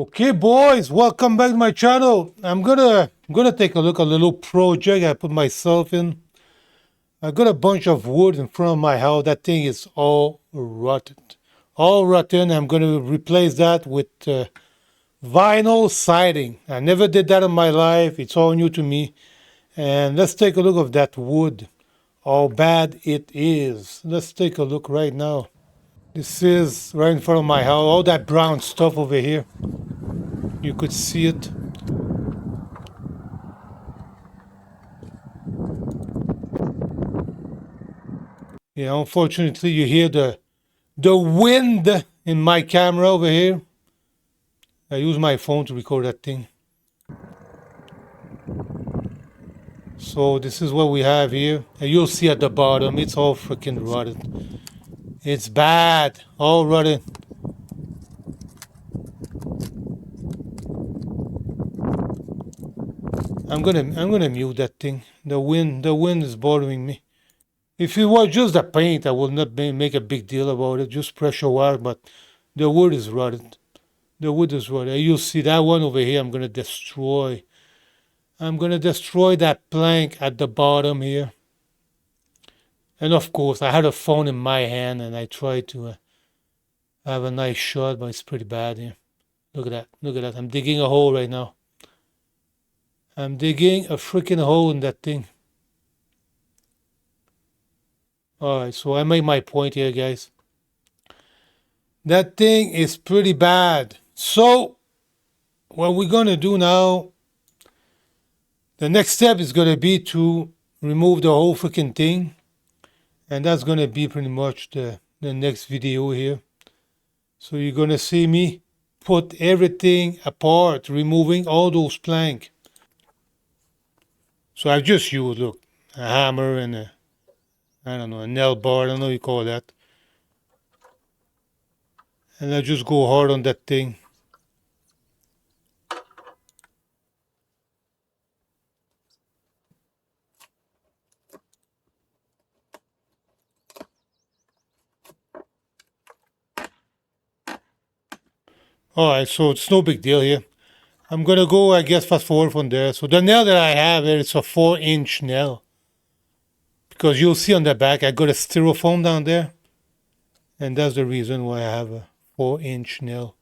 Okay, boys, welcome back to my channel. I'm gonna take a look at a little project I put myself in. I got a bunch of wood in front of my house. That thing is all rotten, all rotten. I'm gonna replace that with vinyl siding. I never did that in my life. It's all new to me. And let's take a look at that wood. How bad it is. Let's take a look right now. This is right in front of my house. All that brown stuff over here. You could see it. Yeah, unfortunately, you hear the wind in my camera over here. I use my phone to record that thing. So this is what we have here. And you'll see at the bottom, it's all freaking rotten. It's bad, all rotten. I'm gonna mute that thing. The wind is bothering me. If it was just the paint, I would not make a big deal about it. Just pressure wash, but the wood is rotten. The wood is rotten. You'll see that one over here. I'm gonna destroy. I'm gonna destroy that plank at the bottom here. And of course, I had a phone in my hand, and I tried to have a nice shot, but it's pretty bad here. Look at that. Look at that. I'm digging a hole right now. I'm digging a freaking hole in that thing. Alright, so I made my point here, guys. That thing is pretty bad. So, what we're going to do now, the next step is going to be to remove the whole freaking thing. And that's going to be pretty much the next video here. So you're going to see me put everything apart, removing all those planks. So I've just used, look, a hammer and I don't know, a nail bar, I don't know what you call that. And I just go hard on that thing. Alright, so it's no big deal here. I'm gonna go, I guess, fast forward from there. So the nail that I have here is a 4-inch nail. Because you'll see on the back, I got a styrofoam down there. And that's the reason why I have a 4-inch nail.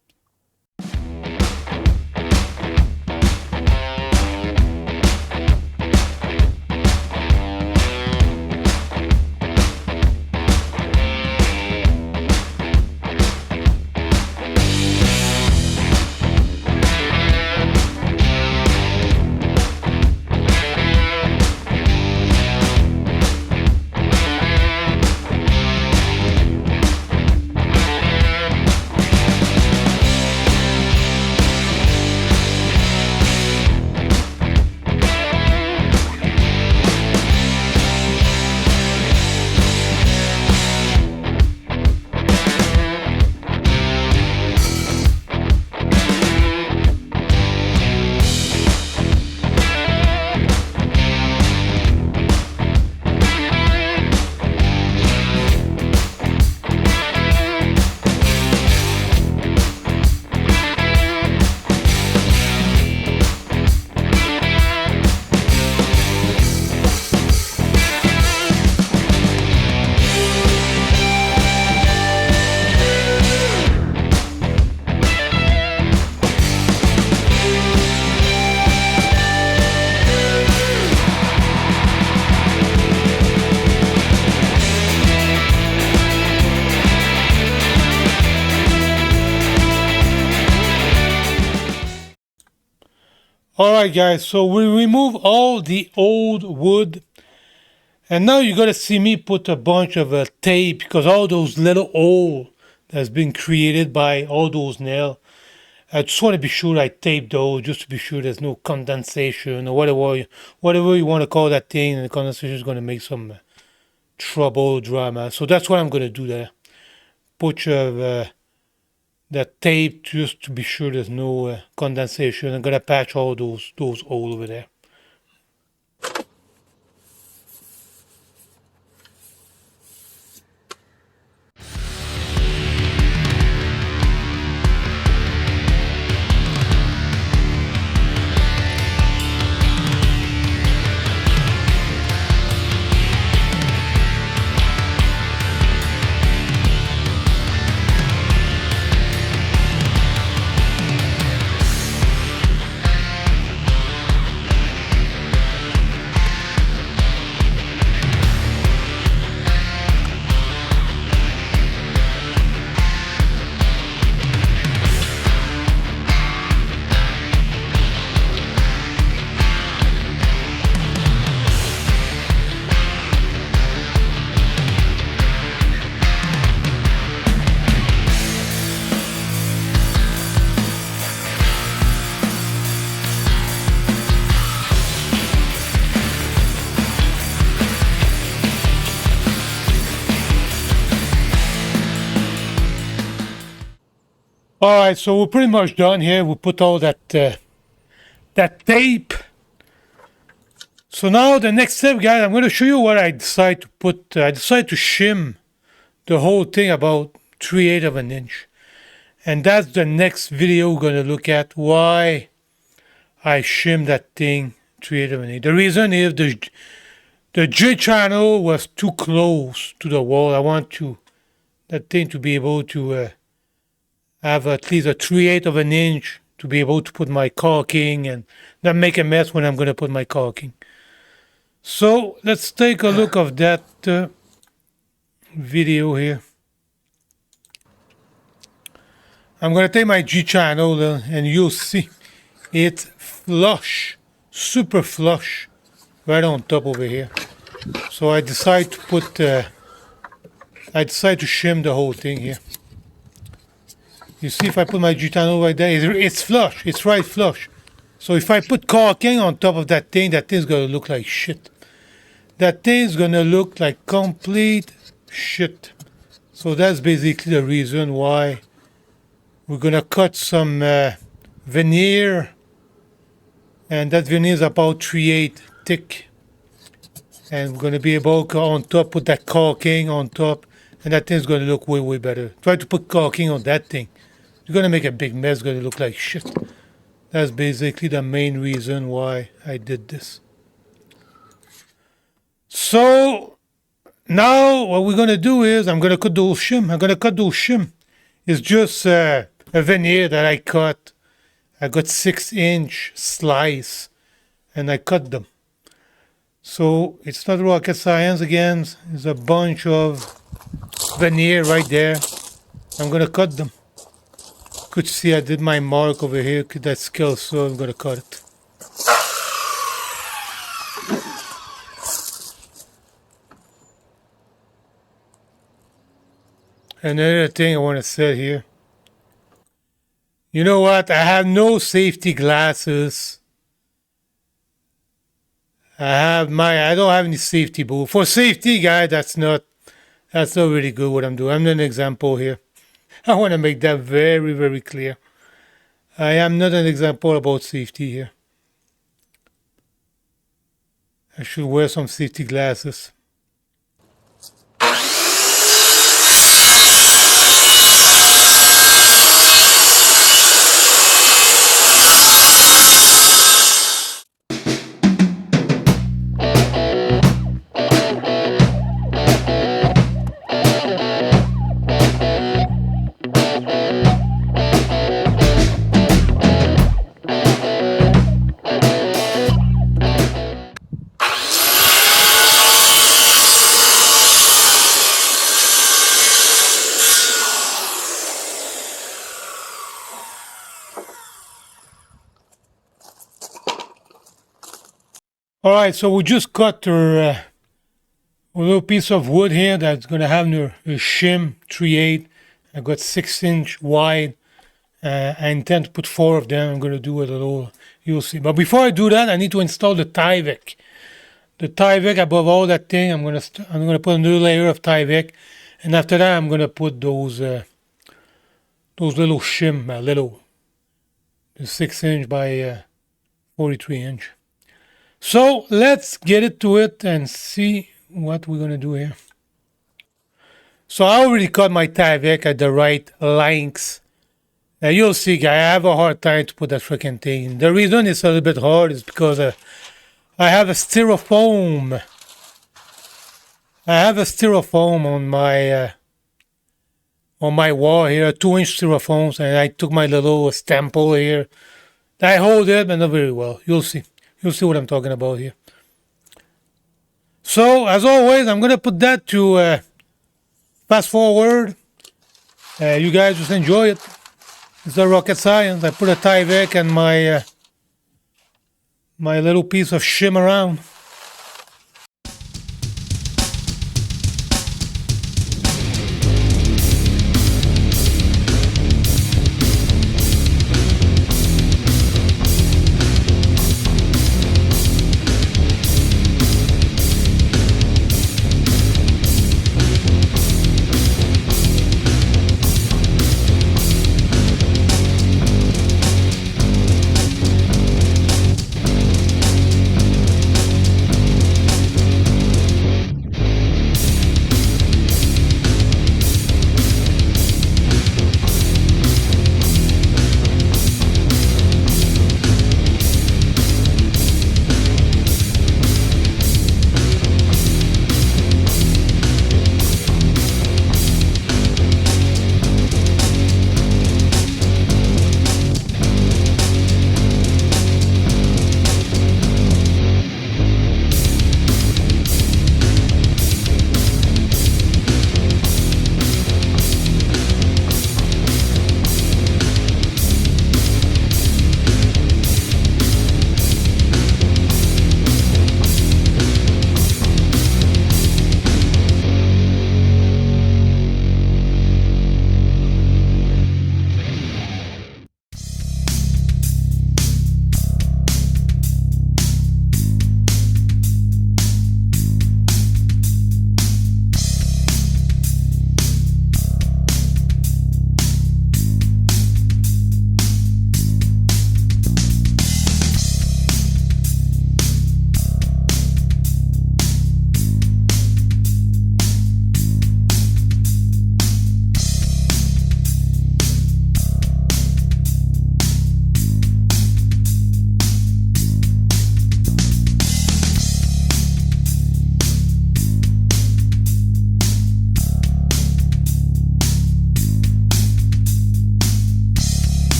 Alright guys, so we remove all the old wood. And now you're gonna see me put a bunch of tape because all those little holes that's been created by all those nails. I just want to be sure I tape those just to be sure there's no condensation or whatever you want to call that thing, and the condensation is gonna make some trouble, drama. So that's what I'm gonna do there. Put that tape just to be sure there's no condensation. I'm gonna patch all those holes over there. All right, so we're pretty much done here. We put all that tape. So now the next step, guys, I'm going to show you what I decide to put. I decided to shim the whole thing about 3/8 of an inch. And that's the next video we're going to look at, why I shim that thing 3/8 of an inch. The reason is the J channel was too close to the wall. I want that thing to be able to have at least a 3/8 of an inch to be able to put my caulking and not make a mess when I'm going to put my caulking. So let's take a look of that video here. I'm going to take my G channel and you'll see it's flush, super flush, right on top over here. So I decide to shim the whole thing here. You see, if I put my G channel right there, it's flush, it's right flush. So if I put caulking on top of that thing's gonna look like shit. That thing's gonna look like complete shit. So that's basically the reason why we're gonna cut some veneer, and that veneer is about 3/8 thick. And we're gonna be able to on top put that caulking on top, and that thing's gonna look way better. Try to put caulking on that thing. You're gonna make a big mess, it's gonna look like shit. That's basically the main reason why I did this. So now what we're gonna do is I'm gonna cut those shim. It's just a veneer that I cut. I got 6-inch slice and I cut them. So it's not rocket science again. It's a bunch of veneer right there. I'm gonna cut them. Could see I did my mark over here, that scale, so I'm gonna cut it. Another thing I want to say here. You know what? I have no safety glasses. I don't have any safety boot. For safety, guy, that's not really good what I'm doing. I'm an example here. I want to make that very, very clear. I am not an example about safety here. I should wear some safety glasses. All right, so we just cut a little piece of wood here that's going to have a shim 3/8. I got 6-inch wide. I intend to put 4 of them. I'm going to do a little, you'll see. But before I do that, I need to install the Tyvek. The Tyvek above all that thing, I'm going to put another layer of Tyvek, and after that, I'm going to put those little shim, the 6-inch by 43-inch. So let's get into it and see what we're going to do here. So I already cut my Tyvek at the right lengths. Now you'll see, guys, I have a hard time to put that freaking thing in. The reason it's a little bit hard is because I have a styrofoam. On my wall here, a 2-inch styrofoam, and I took my little stample here. I hold it, but not very well. You'll see. You'll see what I'm talking about here. So, as always, I'm going to put that to fast forward. You guys just enjoy it. It's a rocket science. I put a Tyvek and my little piece of shim around.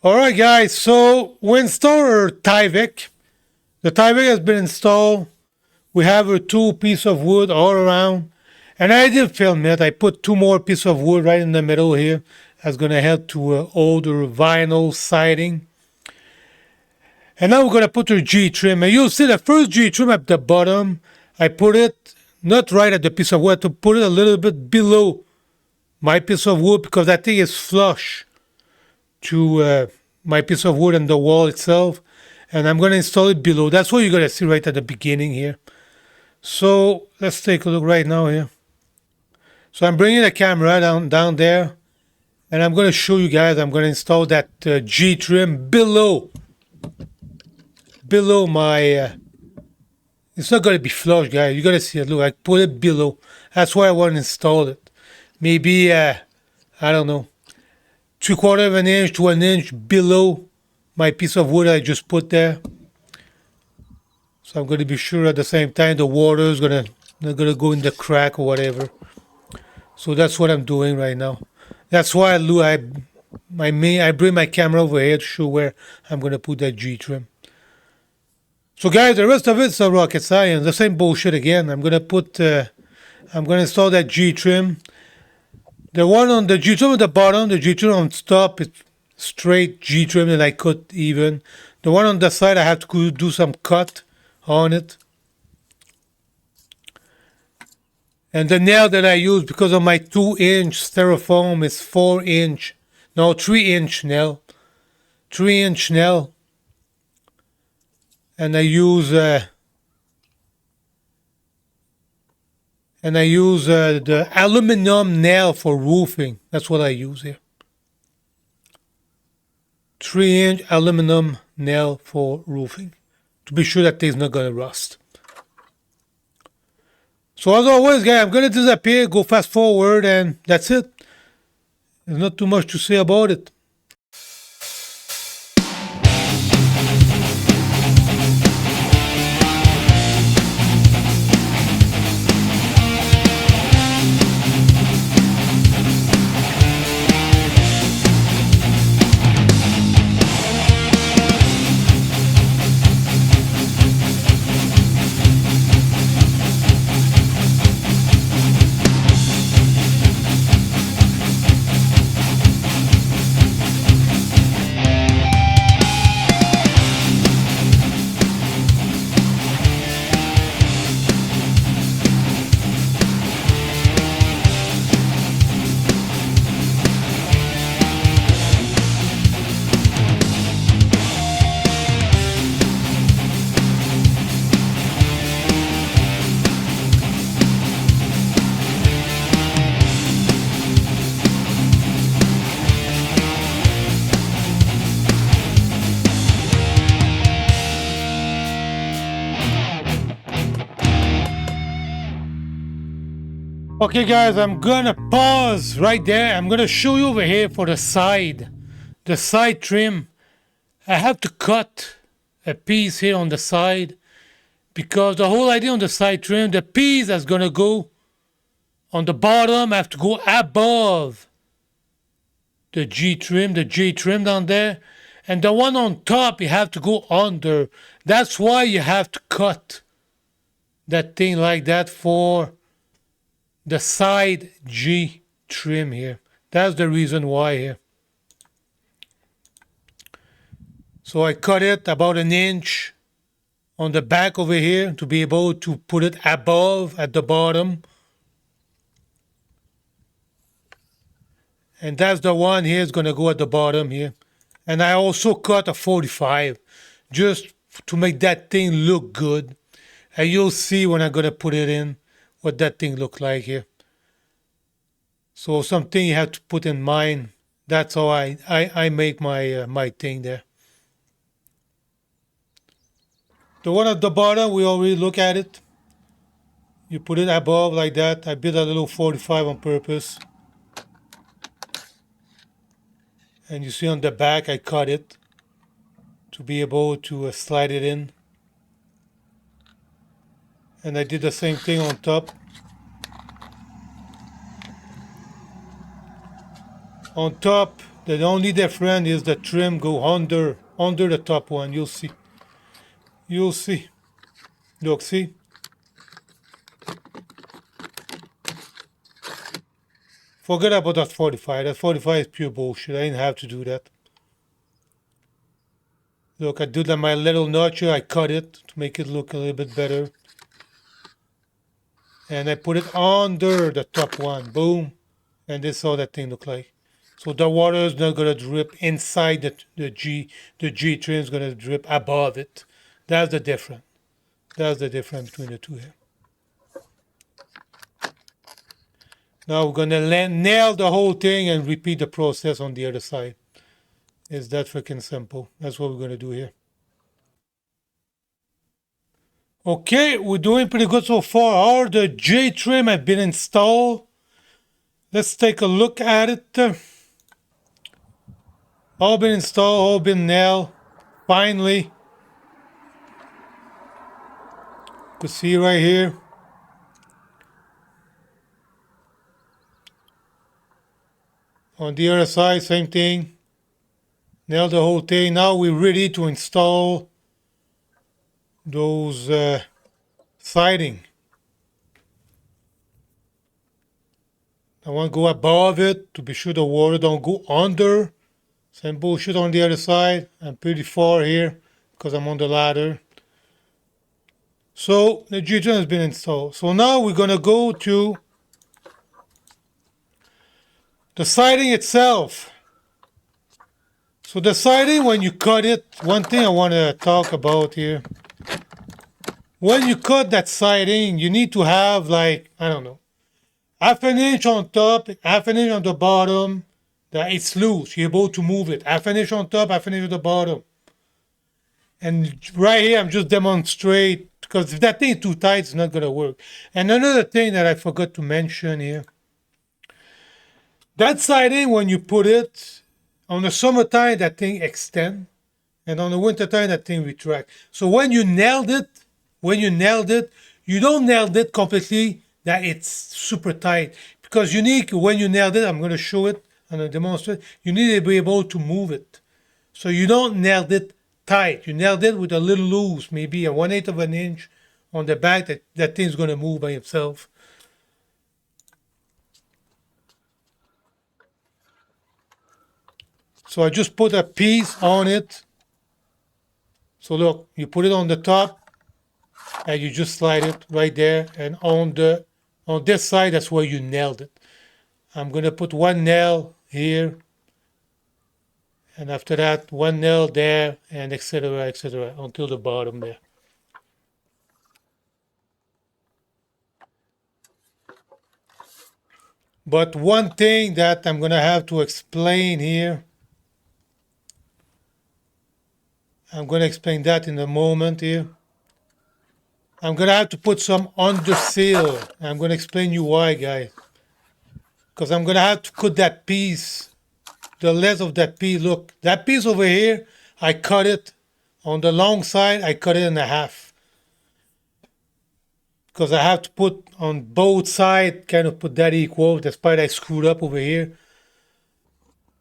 Alright guys, so we installed our Tyvek. The Tyvek has been installed. We have our two pieces of wood all around. And I did film it. I put two more pieces of wood right in the middle here. That's going to help to hold our vinyl siding. And now we're going to put our G-trim. And you'll see the first G-trim at the bottom. I put it not right at the piece of wood, to put it a little bit below my piece of wood because that thing is flush to my piece of wood and the wall itself. And I'm going to install it below. That's what you're going to see right at the beginning here. So let's take a look right now here. So I'm bringing the camera down there, and I'm going to show you guys. I'm going to install that G-trim below my. It's not going to be flush, guys. You're going to see it. Look, I put it below. That's why I want to install it. Maybe I don't know, 3/4 of an inch to an inch below my piece of wood I just put there. So I'm going to be sure at the same time the water is not gonna go in the crack or whatever. So that's what I'm doing right now. That's why I bring my camera over here to show where I'm going to put that G-trim. So guys, the rest of it's a rocket science. The same bullshit again. I'm going to install that G-trim. The one on the G-trim at the bottom, the G-trim on top, it's straight G-trim and I cut even. The one on the side, I have to do some cut on it. And the nail that I use, because of my 2-inch styrofoam, is 3-inch nail. 3-inch nail. And I use the aluminum nail for roofing. That's what I use here. 3-inch aluminum nail for roofing, to be sure that thing's not gonna rust. So as always, guys, I'm gonna disappear, go fast forward, and that's it. There's not too much to say about it. Okay guys, I'm gonna pause right there. I'm gonna show you over here for the side trim. I have to cut a piece here on the side because the whole idea on the side trim, the piece that's gonna go on the bottom have to go above the G-trim down there, and the one on top you have to go under. That's why you have to cut that thing like that for the side G-trim here. That's the reason why here. So I cut it about an inch on the back over here to be able to put it above at the bottom. And that's the one here is going to go at the bottom here. And I also cut a 45 just to make that thing look good. And you'll see when I'm going to put it in what that thing look like here. So something you have to put in mind. That's how I make my thing there. The one at the bottom, we already look at it. You put it above like that. I built a little 45 on purpose. And you see on the back, I cut it to be able to slide it in. And I did the same thing on top. On top, The only difference is the trim go under the top one. You'll see. You'll see. Look, see? Forget about that 45. That 45 is pure bullshit. I didn't have to do that. Look, I did my little notcher. I cut it to make it look a little bit better. And I put it under the top one. Boom. And this is how that thing look like. So the water is not gonna drip inside the G trim is gonna drip above it. That's the difference. That's the difference between the two here. Now we're gonna nail the whole thing and repeat the process on the other side. It's that freaking simple. That's what we're gonna do here. Okay, we're doing pretty good so far. All the J trim have been installed. Let's take a look at it. All been installed, all been nailed. Finally, you can see right here. On the other side, same thing. Nail the whole thing. Now we're ready to install those siding. I want to go above it to be sure the water don't go under. Same bullshit on the other side. I'm pretty far here because I'm on the ladder. So the G-trim has been installed. So now we're gonna go to the siding itself. So the siding, when you cut it, one thing I want to talk about here. When you cut that siding, you need to have like, I don't know, half an inch on top, half an inch on the bottom, that it's loose. You're able to move it. Half an inch on top, half an inch on the bottom. And right here, I'm just demonstrate, because if that thing is too tight, it's not going to work. And another thing that I forgot to mention here, that siding, when you put it, on the summertime, that thing extend, and on the wintertime, that thing retract. So when you nailed it, you don't nail it completely that it's super tight. Because you need, when you nailed it, I'm going to show it and I'll demonstrate, you need to be able to move it. So you don't nail it tight. You nailed it with a little loose, maybe a 1/8 of an inch on the back, that thing's going to move by itself. So I just put a piece on it. So look, you put it on the top and you just slide it right there, and on this side, that's where you nailed it. I'm going to put one nail here, and after that, one nail there, and etc., until the bottom there. But one thing that I'm going to have to explain here, I'm going to explain that in a moment here. I'm going to have to put some under seal. I'm going to explain you why, guys. Because I'm going to have to cut that piece, the length of that piece. Look, that piece over here, I cut it. On the long side, I cut it in half. Because I have to put on both sides, kind of put that equal, despite I screwed up over here.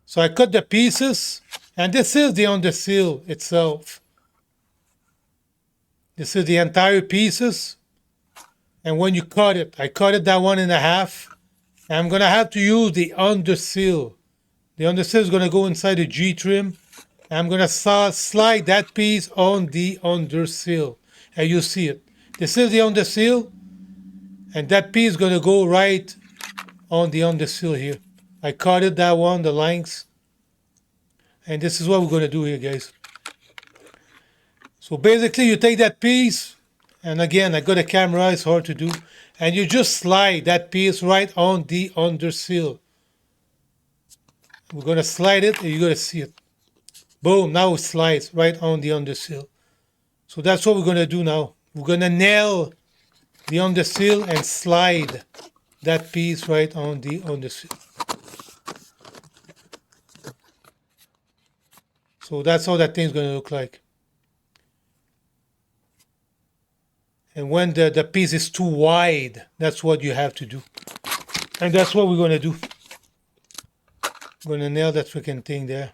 So I cut the pieces, and this is the under seal itself. This is the entire pieces. And when you cut it, I cut it that one in half. And I'm going to have to use the under seal. The under seal is going to go inside the G-trim. I'm going to slide that piece on the under seal. And you see it. This is the under seal. And that piece is going to go right on the under seal here. I cut it, that one, the lengths. And this is what we're going to do here, guys. So basically, you take that piece, and again, I got a camera, it's hard to do, and you just slide that piece right on the under seal. We're going to slide it, and you're going to see it. Boom, now it slides right on the under seal. So that's what we're going to do now. We're going to nail the under seal and slide that piece right on the under seal. So that's how that thing's going to look like. And when the piece is too wide, that's what you have to do. And that's what we're going to do. Gonna nail that freaking thing there.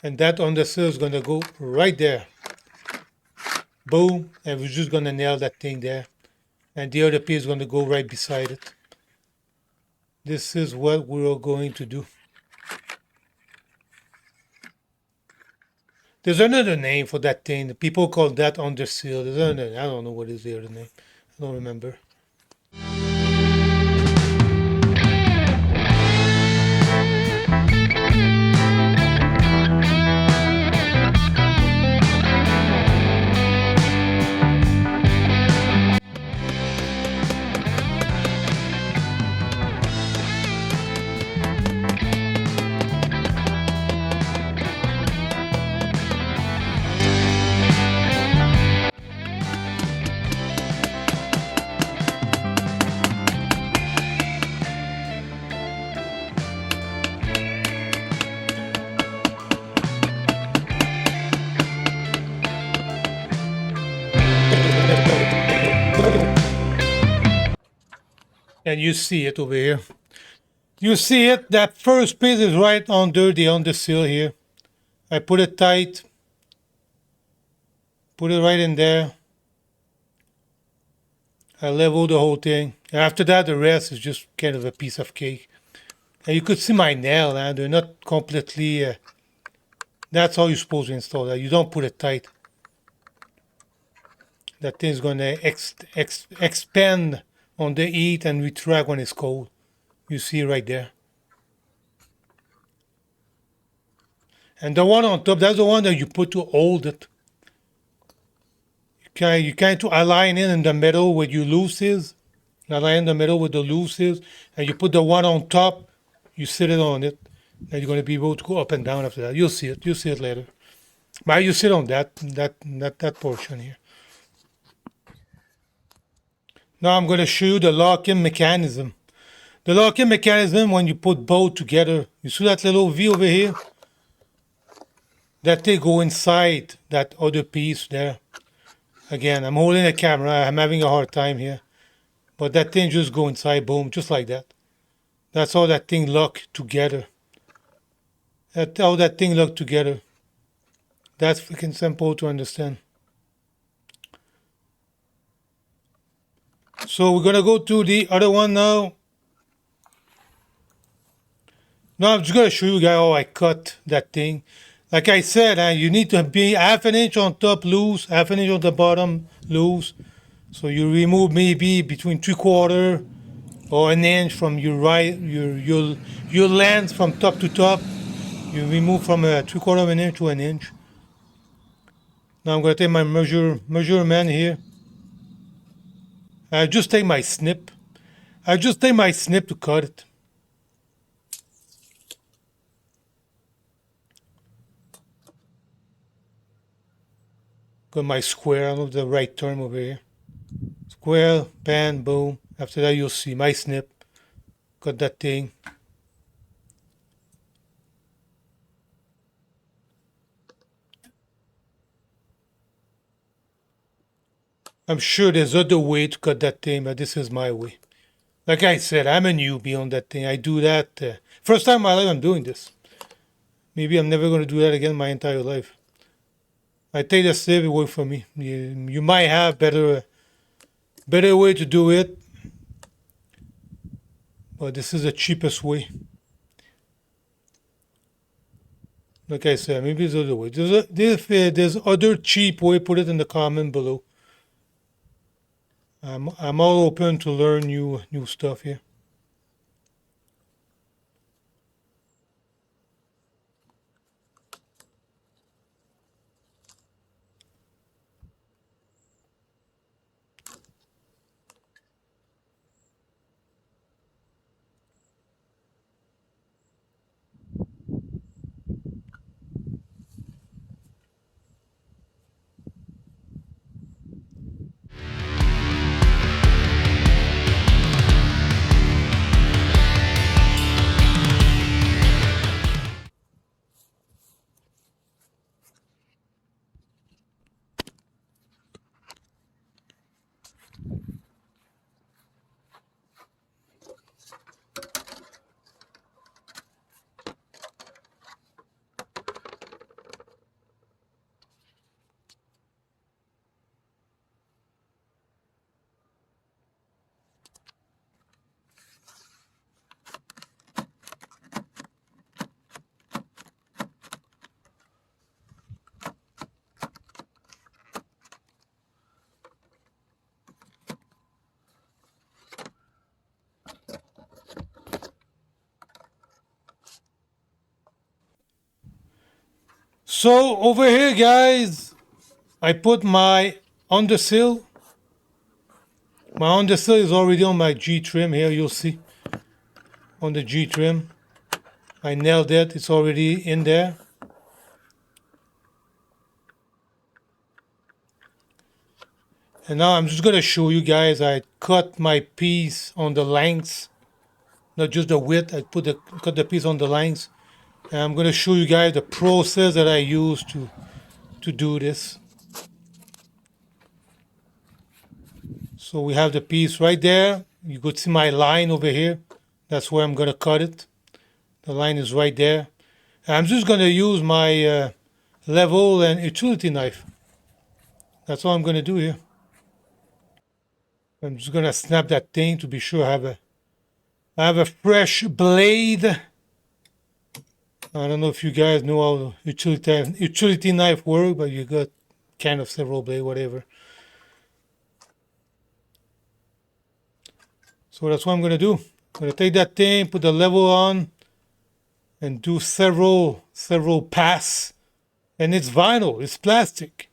And that undersill is gonna go right there. Boom, and we're just gonna nail that thing there. And the other piece is gonna go right beside it. This is what we're going to do. There's another name for that thing. People call that undersill. There's another, I don't know what is the other name. I don't remember. And you see it over here. You see it, that first piece is right under the undersill here. I put it tight. Put it right in there. I level the whole thing. After that, the rest is just kind of a piece of cake. And you could see my nail, they're not completely... that's how you're supposed to install that. You don't put it tight. That thing's going to expand on the heat and retract when it's cold. You see right there. And the one on top, that's the one that you put to hold it. You kind to align it in the middle where your loose is. Align in the middle where the loose is. And you put the one on top, you sit it on it. And you're going to be able to go up and down after that. You'll see it. You'll see it later. But you sit on that portion here. Now I'm going to show you the lock-in mechanism. The lock-in mechanism, when you put both together, you see that little V over here? That they go inside that other piece there. Again, I'm holding the camera. I'm having a hard time here. But that thing just go inside, boom, just like that. That's how that thing lock together. That's how that thing look together. That's freaking simple to understand. So we're gonna go to the other one now. Now I'm just gonna show you guys how I cut that thing. Like I said, you need to be half an inch on top loose, half an inch on the bottom loose. So you remove maybe between 3/4 or an inch from your length from top to top. You remove from a 3/4 of an inch to an inch. Now I'm gonna take my measurement here. I just take my snip. I just take my snip to cut it. Got my square, I don't know the right term over here. Square, pan, boom. After that you'll see my snip. Got that thing. I'm sure there's other way to cut that thing, but this is my way. Like I said, I'm a newbie on that thing. I do that. First time in my life I'm doing this. Maybe I'm never going to do that again my entire life. I take the snip, it worked for me. You might have better way to do it, but this is the cheapest way. Like I said, maybe there's other way. There's other cheap way. Put it in the comment below. I'm all open to learn new stuff here. So over here, guys, I put my undersill. My undersill is already on my G trim here. You'll see on the G trim. I nailed it. It's already in there. And now I'm just gonna show you guys. I cut my piece on the lengths, not just the width. I cut the piece on the lengths. And I'm gonna show you guys the process that I use to do this. So we have the piece right there. You could see my line over here. That's where I'm gonna cut it. The line is right there. And I'm just gonna use my level and utility knife. That's all I'm gonna do here. I'm just gonna snap that thing to be sure I have a fresh blade. I don't know if you guys know how utility knife work, but you got kind of several blade, whatever. So that's what I'm gonna do. I'm gonna take that thing, put the level on, and do several pass. And it's vinyl, it's plastic.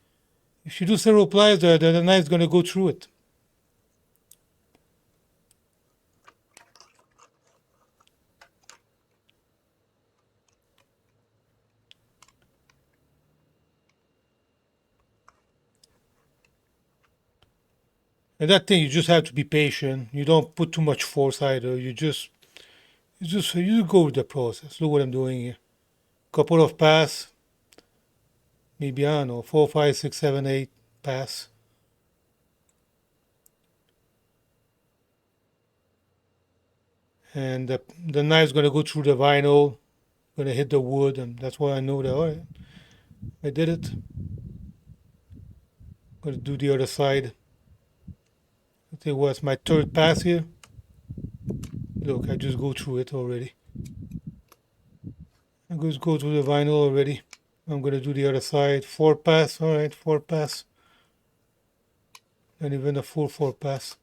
If you do several plies, the knife's gonna go through it. And that thing, you just have to be patient. You don't put too much force either. You go with the process. Look what I'm doing here. Couple of pass, maybe I don't know, 4, 5, 6, 7, 8 pass. And the knife's gonna go through the vinyl, gonna hit the wood, and that's why I know that. All right, I did it. Gonna do the other side. I think what's my third pass here. Look, I just go through it already. I just go through the vinyl already. I'm gonna do the other side. 4 pass. All right, 4 pass. And even a full 4 pass.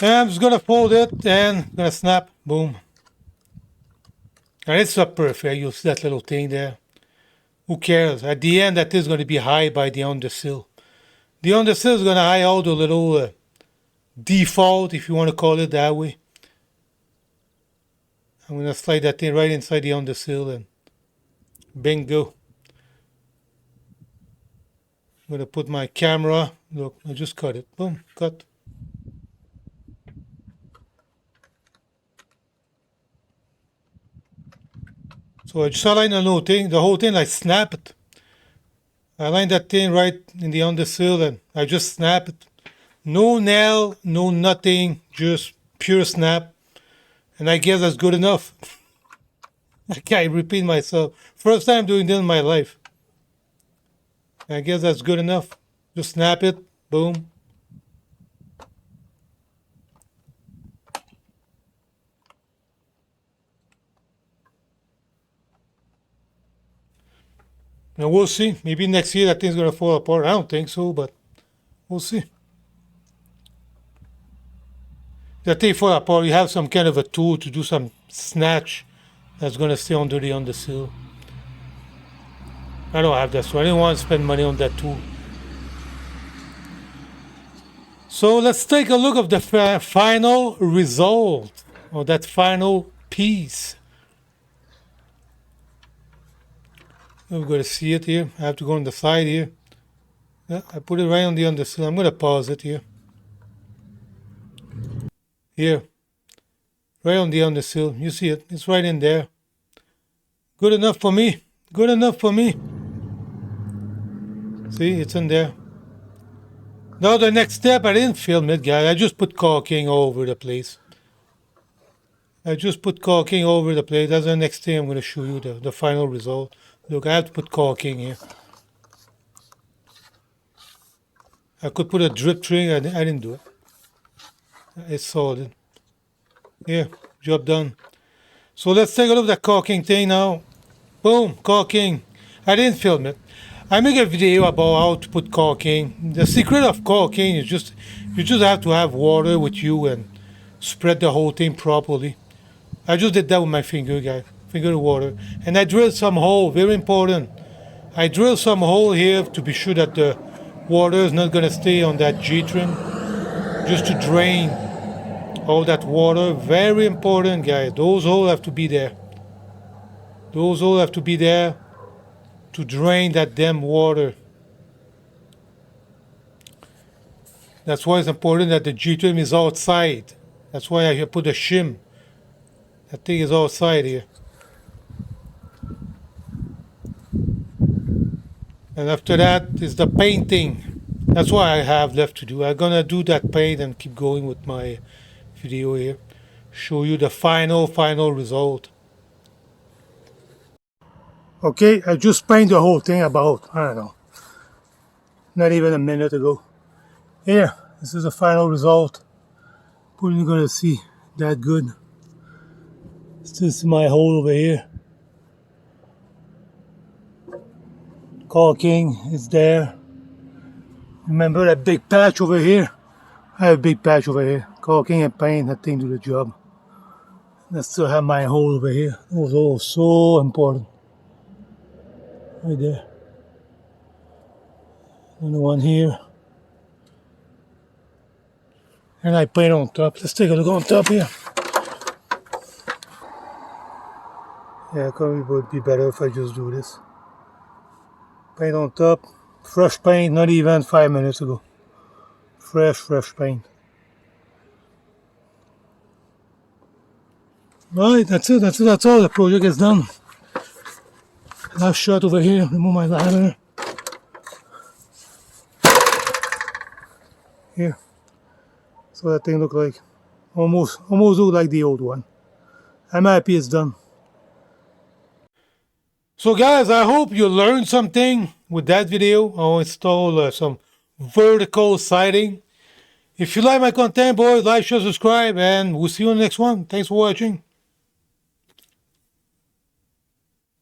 And I'm just gonna fold it and gonna snap. Boom. And it's not perfect. You'll see that little thing there. Who cares? At the end, that is going to be high by the undersill. The undersill is going to hide all the little default, if you want to call it that way. I'm going to slide that thing right inside the undersill and bingo. I'm going to put my camera. Look, I just cut it. Boom, cut. So I just align the whole thing, I snap it. I line that thing right in the undersill and I just snap it. No nail, no nothing, just pure snap. And I guess that's good enough. I can't repeat myself. First time doing this in my life. I guess that's good enough. Just snap it, boom. And we'll see. Maybe next year that thing's gonna fall apart. I don't think so, but we'll see. That thing fall apart, you have some kind of a tool to do some snatch that's gonna stay under the undersill. I don't have that, so I didn't want to spend money on that tool. So let's take a look of the final result of that final piece. We're going to see it here. I have to go on the side here. Yeah, I put it right on the undersill. I'm going to pause it here. Here. Right on the undersill. You see it. It's right in there. Good enough for me. Good enough for me. See, it's in there. Now the next step, I didn't film it, guys. I just put caulking all over the place. That's the next thing I'm going to show you, the final result. Look, I have to put caulking here. I could put a drip string. I didn't do it. It's solid. Yeah, job done. So let's take a look at that caulking thing now. Boom, caulking. I didn't film it. I make a video about how to put caulking. The secret of caulking is you just have to have water with you and spread the whole thing properly. I just did that with my finger, guys. Finger water. And I drilled some hole, very important. I drilled some hole here to be sure that the water is not gonna stay on that G-trim. Just to drain all that water. Very important, guys. Those holes have to be there. Those holes have to be there to drain that damn water. That's why it's important that the G-trim is outside. That's why I put a shim. That thing is outside here. And after that is the painting. That's what I have left to do. I'm gonna do that paint and keep going with my video here. Show you the final result. Okay, I just painted the whole thing about, I don't know, not even a minute ago. Here, this is the final result. Probably gonna see that good. This is my hole over here. Caulking is there. Remember that big patch over here? I have a big patch over here. Caulking and paint, that thing do the job. I still have my hole over here. Those holes so important. Right there. Another one here. And I paint on top. Let's take a look on top here. Yeah, it would be better if I just do this. Paint on top. Fresh paint, not even 5 minutes ago. Fresh paint. Right, that's it. That's all. The project is done. Last shot over here. Remove my ladder. Here. So that thing look like almost look like the old one. I'm happy it's done. So guys, I hope you learned something with that video. I'll install some vertical siding. If you like my content, boys, like, share, subscribe, and we'll see you in the next one. Thanks for watching.